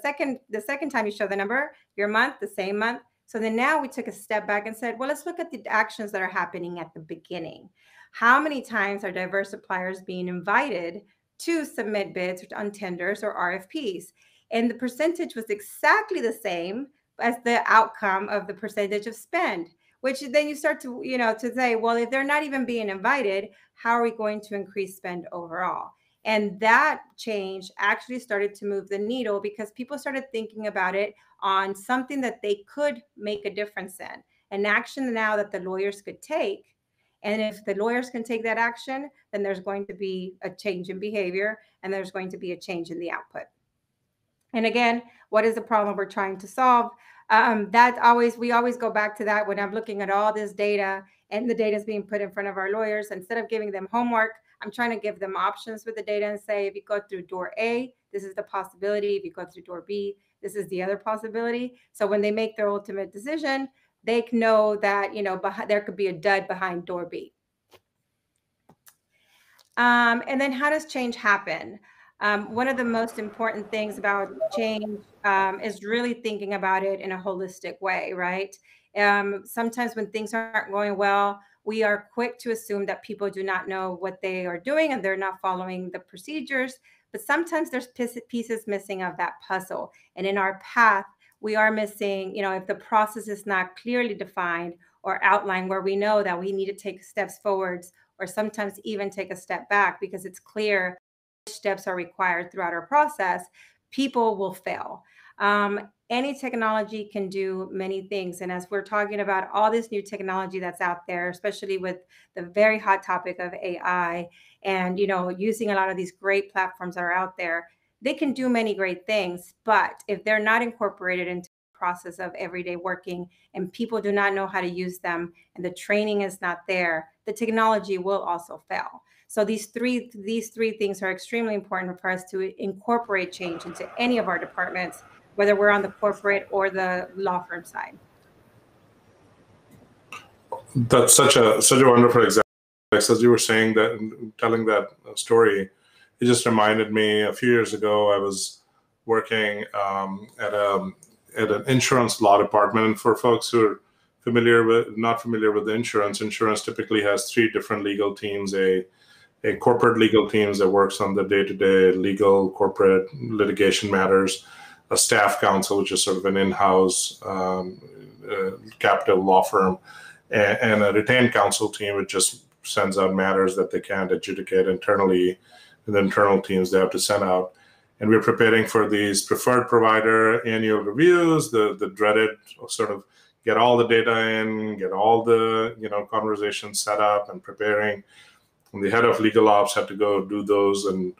second time you show the number, your month, the same month. So then now we took a step back and said, well, let's look at the actions that are happening at the beginning. How many times are diverse suppliers being invited to submit bids on tenders or RFPs? And the percentage was exactly the same as the outcome of the percentage of spend, which then you start to, to say, well, if they're not even being invited, how are we going to increase spend overall? And that change actually started to move the needle because people started thinking about it on something that they could make a difference in, an action now that the lawyers could take. And if the lawyers can take that action, then there's going to be a change in behavior and there's going to be a change in the output. And again, what is the problem we're trying to solve? We always go back to that when I'm looking at all this data and the data is being put in front of our lawyers. Instead of giving them homework, I'm trying to give them options with the data and say, if you go through door A, this is the possibility. If you go through door B, this is the other possibility. So when they make their ultimate decision, they know that, there could be a dud behind door B. And then how does change happen? One of the most important things about change is really thinking about it in a holistic way, right? Sometimes when things aren't going well, we are quick to assume that people do not know what they are doing and they're not following the procedures. But sometimes there's pieces missing of that puzzle. And in our path, we are missing, if the process is not clearly defined or outlined where we know that we need to take steps forwards or sometimes even take a step back because it's clear which steps are required throughout our process, people will fail. Any technology can do many things. And as we're talking about all this new technology that's out there, especially with the very hot topic of AI and, using a lot of these great platforms that are out there, they can do many great things. But if they're not incorporated into the process of everyday working and people do not know how to use them and the training is not there, the technology will also fail. So these three things are extremely important for us to incorporate change into any of our departments, whether we're on the corporate or the law firm side. That's such a wonderful example. As you were saying that, telling that story, it just reminded me a few years ago, I was working at an insurance law department. And for folks who are not familiar with the insurance typically has 3 different legal teams, a corporate legal teams that works on the day-to-day legal corporate litigation matters, a staff counsel, which is sort of an in-house captive law firm, and a retained counsel team, which just sends out matters that they can't adjudicate internally, and the internal teams they have to send out. And we're preparing for these preferred provider annual reviews, the dreaded sort of get all the data in, get all the conversations set up and preparing. And the head of legal ops had to go do those. And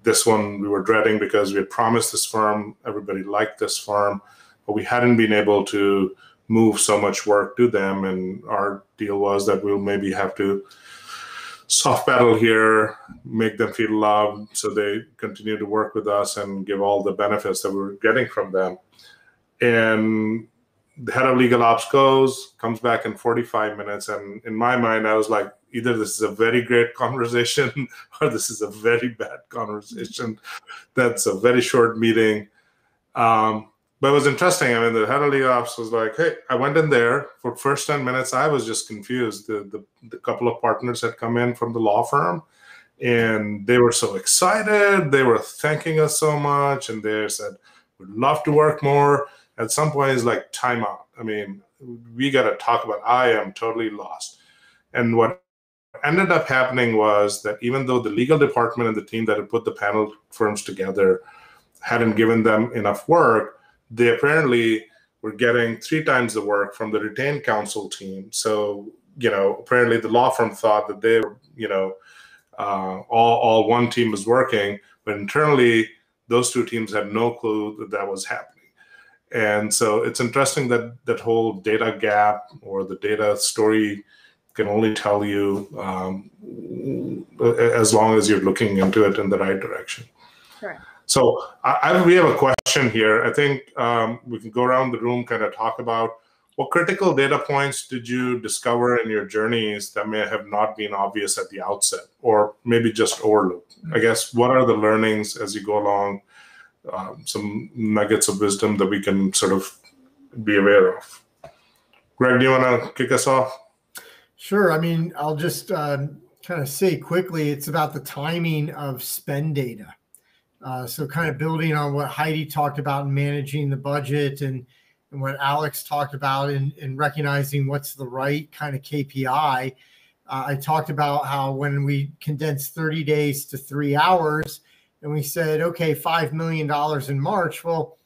this one we were dreading because we had promised this firm, everybody liked this firm, but we hadn't been able to move so much work to them. And our deal was that we'll maybe have to soft battle here, make them feel loved so they continue to work with us and give all the benefits that we were getting from them. And the head of legal ops comes back in 45 minutes. And in my mind, I was like, either this is a very great conversation or this is a very bad conversation. That's a very short meeting. But it was interesting. I mean, the head of legal ops was like, hey, I went in there for the first 10 minutes. I was just confused. The couple of partners had come in from the law firm and they were so excited. They were thanking us so much. And they said, we'd love to work more. At some point, it's like time out. I mean, we got to talk about, I am totally lost. And what ended up happening was that even though the legal department and the team that had put the panel firms together hadn't given them enough work, they apparently were getting 3 times the work from the retained counsel team. So, apparently the law firm thought that they were, all one team was working, but internally those 2 teams had no clue that that was happening. And so it's interesting that that whole data gap or the data story can only tell you as long as you're looking into it in the right direction. Correct. So we have a question here. I think we can go around the room, kind of talk about what critical data points did you discover in your journeys that may have not been obvious at the outset, or maybe just overlooked? I guess, what are the learnings as you go along, some nuggets of wisdom that we can sort of be aware of? Greg, do you want to kick us off? Sure. I mean, I'll just kind of say quickly, it's about the timing of spend data. So kind of building on what Heidi talked about in managing the budget and what Alex talked about in recognizing what's the right kind of KPI. I talked about how when we condensed 30 days to 3 hours and we said, okay, $5 million in March. Well,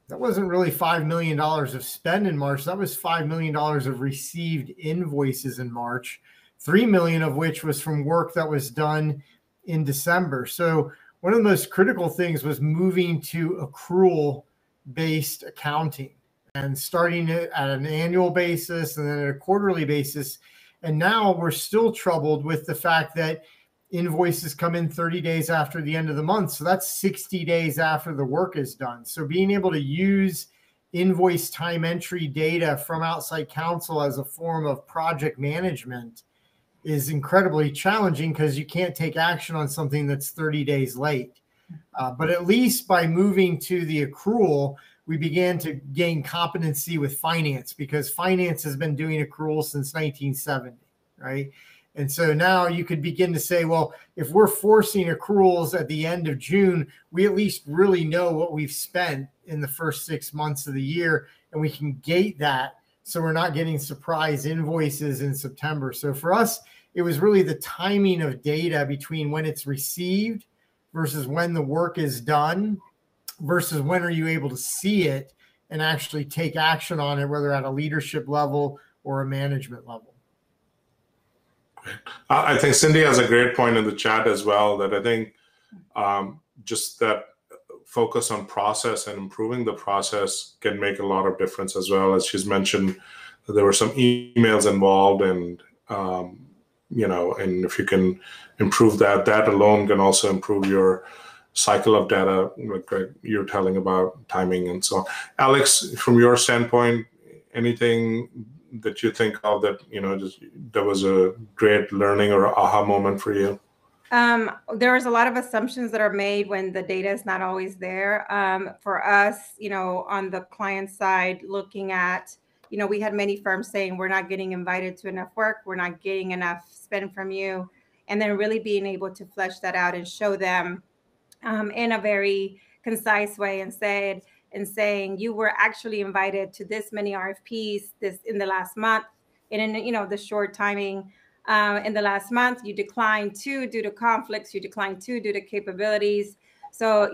that wasn't really $5 million of spend in March. That was $5 million of received invoices in March, 3 million of which was from work that was done in December. So one of the most critical things was moving to accrual-based accounting and starting it at an annual basis and then at a quarterly basis. And now we're still troubled with the fact that invoices come in 30 days after the end of the month. So that's 60 days after the work is done. So being able to use invoice time entry data from outside counsel as a form of project management is incredibly challenging because you can't take action on something that's 30 days late. But at least by moving to the accrual, we began to gain competency with finance, because finance has been doing accrual since 1970, right? And so now you could begin to say, well, if we're forcing accruals at the end of June, we at least really know what we've spent in the first 6 months of the year, and we can gate that so we're not getting surprise invoices in September. So for us, it was really the timing of data between when it's received versus when the work is done versus when are you able to see it and actually take action on it, whether at a leadership level or a management level. I think Cindy has a great point in the chat as well, that I think just that focus on process and improving the process can make a lot of difference as well. As she's mentioned, there were some emails involved, and and if you can improve that, that alone can also improve your cycle of data, like you're telling about timing and so on. Alex, from your standpoint, anything that you think of that, that was a great learning or aha moment for you? There's a lot of assumptions that are made when the data is not always there. For us, on the client side, looking at, we had many firms saying, we're not getting invited to enough work, we're not getting enough spend from you. And then really being able to flesh that out and show them in a very concise way and saying you were actually invited to this many RFPs in the last month, and in the short timing in the last month, you declined 2 due to conflicts, you declined 2 due to capabilities. So,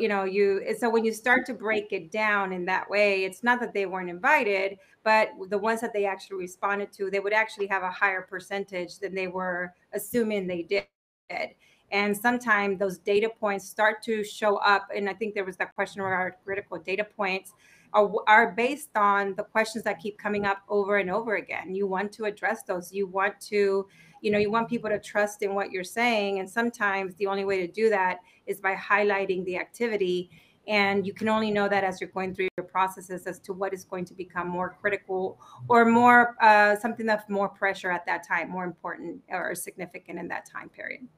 so when you start to break it down in that way, it's not that they weren't invited, but the ones that they actually responded to, they would actually have a higher percentage than they were assuming they did. And sometimes those data points start to show up. And I think there was that question about critical data points are based on the questions that keep coming up over and over again. You want to address those. You want to, you want people to trust in what you're saying. And sometimes the only way to do that is by highlighting the activity. And you can only know that as you're going through your processes as to what is going to become more critical or more something that's more pressure at that time, more important or significant in that time period.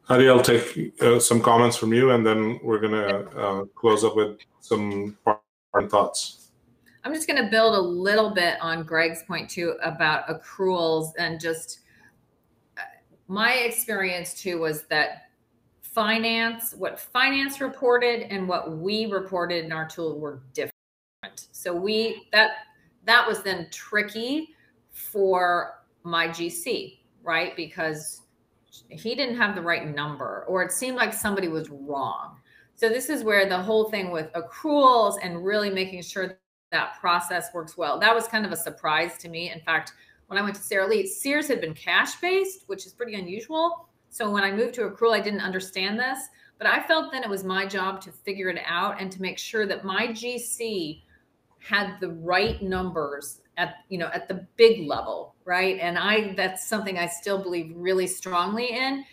Hadi, I'll take some comments from you, and then we're going to close up with some parting thoughts. I'm just going to build a little bit on Greg's point too about accruals, and just my experience too was that what finance reported and what we reported in our tool were different. So that was then tricky for my GC, right? Because he didn't have the right number, or it seemed like somebody was wrong. So this is where the whole thing with accruals and really making sure that process works well, that was kind of a surprise to me. In fact, when I went to Sara Lee, Sears had been cash-based, which is pretty unusual. So when I moved to accrual, I didn't understand this, but I felt then it was my job to figure it out and to make sure that my GC had the right numbers at the big level, right? And that's something I still believe really strongly in.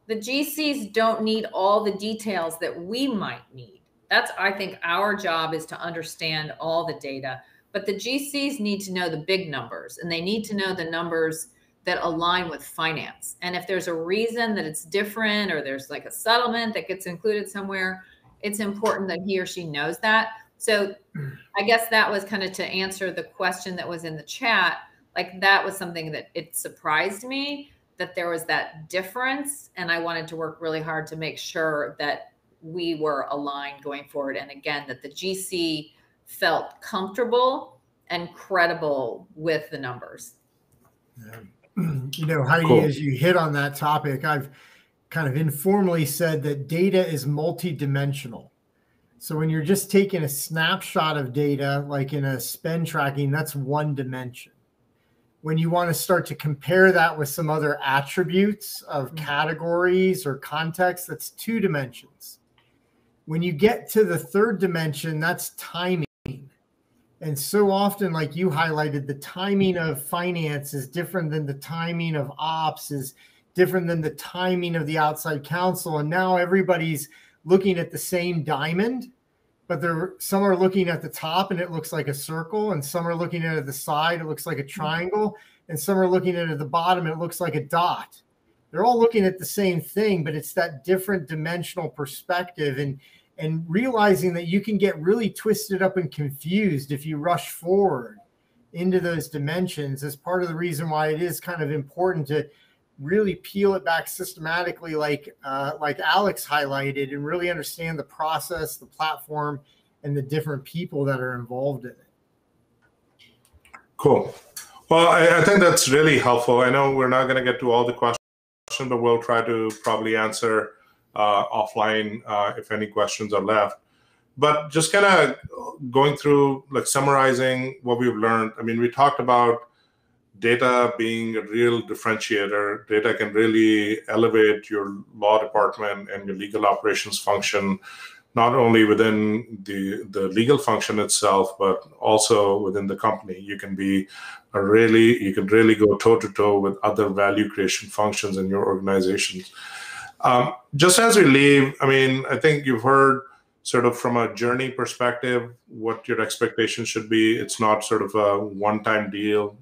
The GCs don't need all the details that we might need. That's, I think, our job is to understand all the data, but the GCs need to know the big numbers, and they need to know the numbers that align with finance. And if there's a reason that it's different, or there's like a settlement that gets included somewhere, it's important that he or she knows that. So I guess that was kind of to answer the question that was in the chat. Like, that was something that it surprised me that there was that difference. And I wanted to work really hard to make sure that we were aligned going forward. And again, that the GC felt comfortable and credible with the numbers. Yeah. Heidi, cool. As you hit on that topic, I've kind of informally said that data is multidimensional. So when you're just taking a snapshot of data, like in a spend tracking, that's one dimension. When you want to start to compare that with some other attributes of categories or context, that's two dimensions. When you get to the third dimension, that's timing. And so often, like you highlighted, the timing of finance is different than the timing of ops, is different than the timing of the outside counsel. And now everybody's looking at the same diamond, but some are looking at the top and it looks like a circle, and some are looking at the side, it looks like a triangle, and some are looking at the bottom, it looks like a dot. They're all looking at the same thing, but it's that different dimensional perspective, and realizing that you can get really twisted up and confused if you rush forward into those dimensions is part of the reason why it is kind of important to really peel it back systematically, like Alex highlighted, and really understand the process, the platform, and the different people that are involved in it. Cool. Well, I think that's really helpful. I know we're not going to get to all the questions, but we'll try to probably answer offline if any questions are left. But just kind of going through, like, summarizing what we've learned. I mean, we talked about data being a real differentiator. Data can really elevate your law department and your legal operations function, not only within the legal function itself, but also within the company. You can really go toe to toe with other value creation functions in your organization. Just as we leave, I mean, I think you've heard sort of from a journey perspective what your expectations should be. It's not sort of a one-time deal.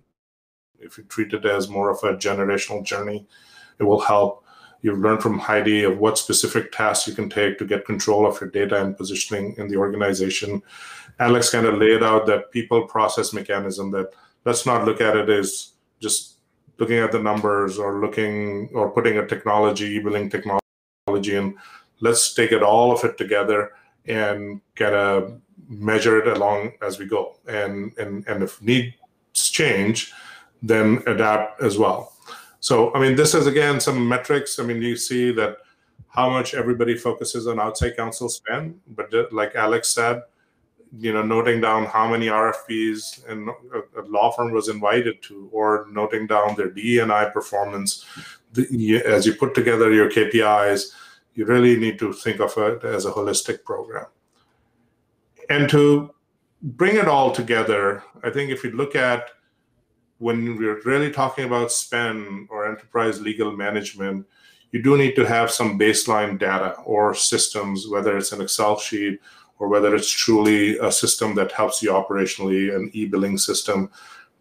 If you treat it as more of a generational journey, it will help. You've learned from Heidi of what specific tasks you can take to get control of your data and positioning in the organization. Alex kind of laid out that people process mechanism, that let's not look at it as just looking at the numbers or putting a billing technology, and let's take all of it together and kind of measure it along as we go. And if needs change, then adapt as well. So, I mean, this is, again, some metrics. I mean, you see that how much everybody focuses on outside counsel spend, but like Alex said, noting down how many RFPs and a law firm was invited to, or noting down their DE&I performance. As you put together your KPIs, you really need to think of it as a holistic program. And to bring it all together, I think if you look at when we're really talking about spend or enterprise legal management, you do need to have some baseline data or systems, whether it's an Excel sheet or whether it's truly a system that helps you operationally, an e-billing system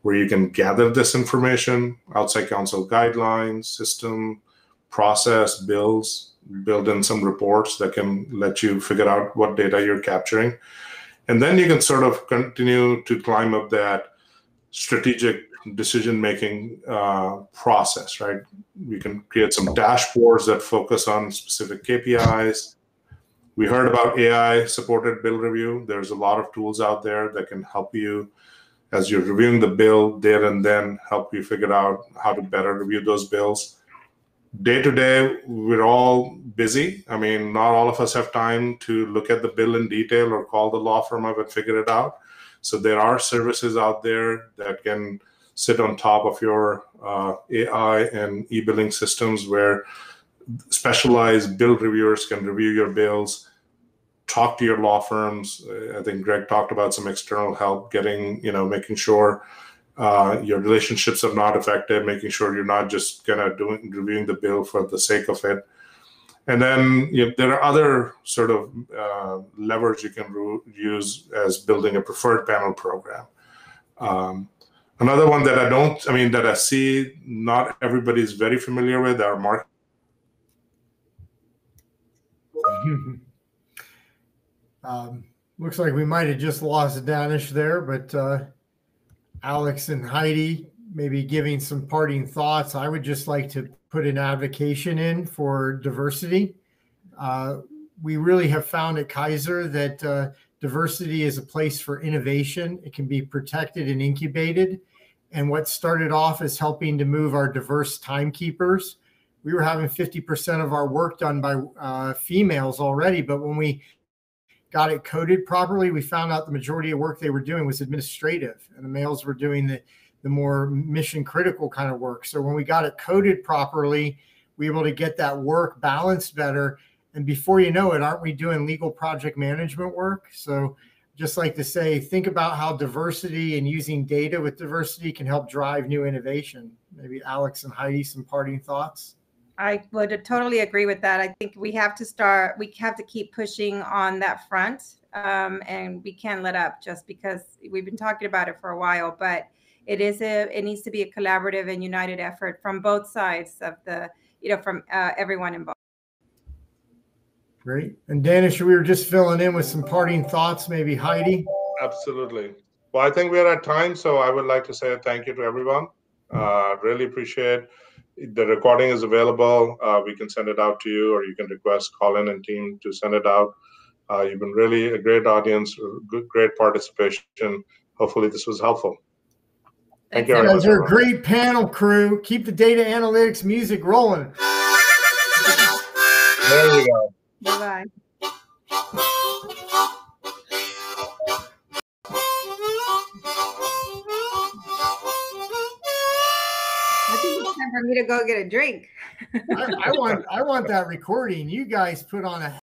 where you can gather this information, outside counsel guidelines, system, process, bills, build in some reports that can let you figure out what data you're capturing. And then you can sort of continue to climb up that strategic decision-making process, right? We can create some dashboards that focus on specific KPIs. We heard about AI-supported bill review. There's a lot of tools out there that can help you as you're reviewing the bill there and then help you figure out how to better review those bills. Day to day, we're all busy. I mean, not all of us have time to look at the bill in detail or call the law firm up and figure it out. So there are services out there that can sit on top of your AI and e-billing systems where specialized bill reviewers can review your bills, talk to your law firms. I think Greg talked about some external help, making sure your relationships are not affected, making sure you're not just kind of reviewing the bill for the sake of it. And then there are other sort of levers you can use as building a preferred panel program. Another one that that I see not everybody's very familiar with are market. Looks like we might have just lost Danish there, but Alex and Heidi maybe giving some parting thoughts. I would just like to put an advocation in for diversity. We really have found at Kaiser that diversity is a place for innovation. It can be protected and incubated. And what started off as helping to move our diverse timekeepers, we were having 50% of our work done by females already. But when we got it coded properly, we found out the majority of work they were doing was administrative, and the males were doing the more mission critical kind of work. So when we got it coded properly, we were able to get that work balanced better. And before you know it, aren't we doing legal project management work? So just like to say, think about how diversity and using data with diversity can help drive new innovation. Maybe Alex and Heidi, some parting thoughts. I would totally agree with that. I think we have to keep pushing on that front, and we can't let up just because we've been talking about it for a while, but it needs to be a collaborative and united effort from both sides of from everyone involved. Great. And Danish, we were just filling in with some parting thoughts, maybe Heidi. Absolutely. Well, I think we're at time, so I would like to say thank you to everyone. Really appreciate the recording is available. We can send it out to you, or you can request Colin and team to send it out. You've been really a great audience, great participation. Hopefully this was helpful. Thank you very much. You're a great panel crew. Keep the data analytics music rolling. There you go. Bye-bye. I think it's time for me to go get a drink. I want that recording. You guys put on a